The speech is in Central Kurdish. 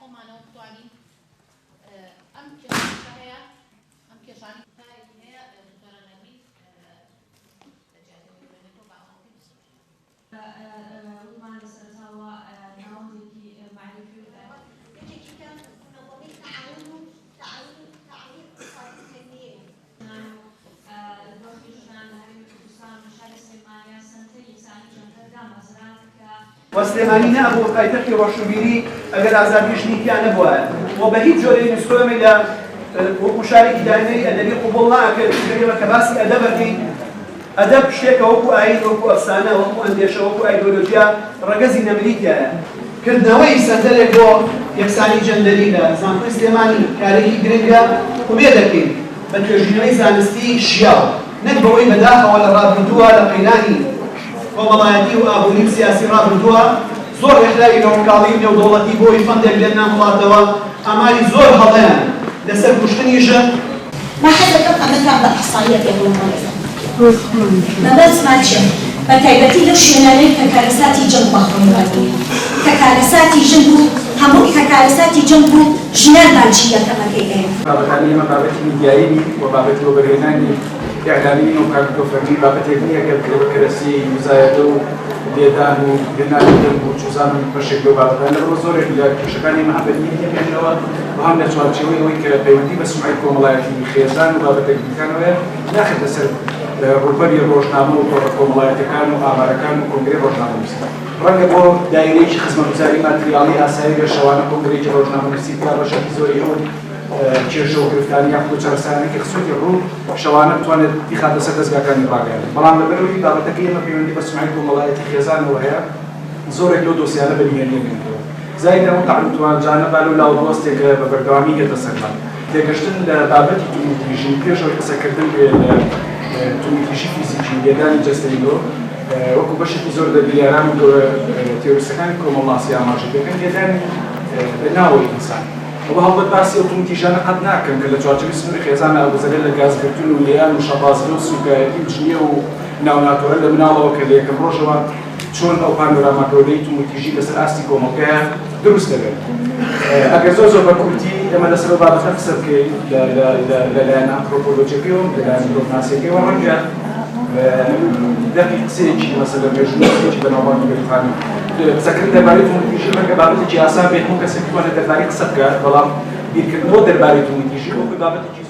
خۆمانەوە بتوانین ئەم کێشانە هەیە ئەم کێشانی هەیە دکتۆرە نەرمین ڕوومان لەسەرتاوە ناوەندێکی معرفی و یەکێکی کەم منظمەی تەعاون و تعاونی اقتصادی تەنمویەیە. دۆخی ژنان لە هەرێمی کوردستان و شاری سلێمانیا سەنتەری یەکسانی جەندەر دامەزران کە وەسلێمانی نەبوو پایتەختی ڕۆشنبیری ئەگەر ئازادی ژنیکیان نەبووە و بە هیچ جۆرەی نووسکۆمەی لە وەکو شارێکی داینەی ئەدەبی قوبوڵ ناکرد کە باسی ئەدەب بکەین. ئەدەب شتێکە وەکو ئاین وەکو ئەفسانە وەکو ئەندێشە وەکو ئایدۆلۆژیا ڕەگەزی نەمریکایە. کردنەوەی سەندەرێک بۆ یەکسانی جەندەری لە زانکۆی سلێمانی کارێکی گرنگە وبێ دەکەین بە توێژینەوەی زانستی شیاو نەک بەوەی بەداخەوە لە ڕابردووە لە قەینانی کۆمەڵایەتی و ئابووری سیاسی ڕابردووە زۆر ڕێکخراوی نەوەکاڵی نێودەوڵەتی بۆی فەندێک لێن نامڵاتەوە ئاماری زۆر هەڵەیان لەسەر کوشتنی ژن. ما حدا دقة مثلا بالإحصائيات يقولون هذا. ما بس ما تشوف بتايبتي لو شيناني ككارثاتي جنب بحرماتي ككارثاتي جنبو همو ككارثاتي جنبو جنان بالشيء كما كيان. بابتاني ما بابتي ميديائي وبابتي وبرهناني إعلامي وكانت فرمي بابتي هي كرسي مزايدو لێدان و لێنانیدن و چوزان و بەشێک لەو بابەتان لەبەرەوە زۆرێک لە کێشەکانی مەحەبەتی تێگەێنەوە بەهام لە چوارچێوەی ئەوەی کە پەیوەندی بە سومعی کۆمەڵایەتی خێزان و بابەتێک دیکانەوەیە ناخێتە سەر ڕووبەری ڕۆژنامە و کۆمەڵایەتەکان و ئامارەکان و کۆنگرەی ڕۆژنامەنووسی ڕەنگە بۆ دایرەیەکی خزمەتگوزاری ماتریاڵی ئاسایی لە شەوانە کۆنگرێکی ڕۆژنامەنووسی یا ڕەشەکی زۆری ئەوە کێشە و گرفتانی یاخود چارەسانێکی خسوەتی ڕوو شەوانە بتوانێت بیخاتە سەر دەستگاکانی ڕاگەیاند. بەڵام لەبەرەوەی بابەتەکەی ئێمە پەیوەندی بە سومعی کۆمەڵایەتی خێزانەوە هەیە زۆرێک لەو دۆسیانە بەنهێنیەکەوە زایدە ئەو تعلوتوانجانە بال و لاوبۆستێکە بە بەردەوامی هێتە سەرمان تێگەشتن لە بابەتی تومیتیژین پێشەوەی قسەکردن لە تومیتیژی فیزیکی لێدانی جەستەیلۆ وەکو بەشێکی زۆر لە بیلیاران و تێروریستەکانی کۆمەڵاسی ئاماژە پێکەن لێدانی بەناوەی ئینسان. و هەڵبەت باسی ئۆتۆماتیژانە قەت ناکەن کە لە چوارچێوەی سنووری خێزان ئاگوزەرە لە گازگرتن و لێیان و شەبازی و سوکایەتی و جنیە و ناوناتۆرە لە مناڵەوە کە لە یەکەم ڕۆژەوە چۆن ئەو پانۆراماکرۆنەی ئۆتۆماتیژی لەسەر ئاستی کۆمەڵگەیە دروست دەبێت. ئەگەر زۆر بە کورتی ئێمە لەسەر بابەتە قسە بکەین لەلایەن ئانترۆپۆلۆجیەکەیەوە لەلایەن مرۆڤناسیەکەیەوە ڕەنگە دەقی قسەیەکی مەسەلە مێژوویەکی بەناوبانگی گرفتانی قسەکردن دەربارەی ئۆتۆماتیژی ڕەنگە بابەتێکی ئاسان بێت هەموو کەسێک بتوانێت دەربارەی قسە بکات بەڵام بیرکردنەوە دەربارەی ئۆتۆماتیژی وەکو بابەتێکی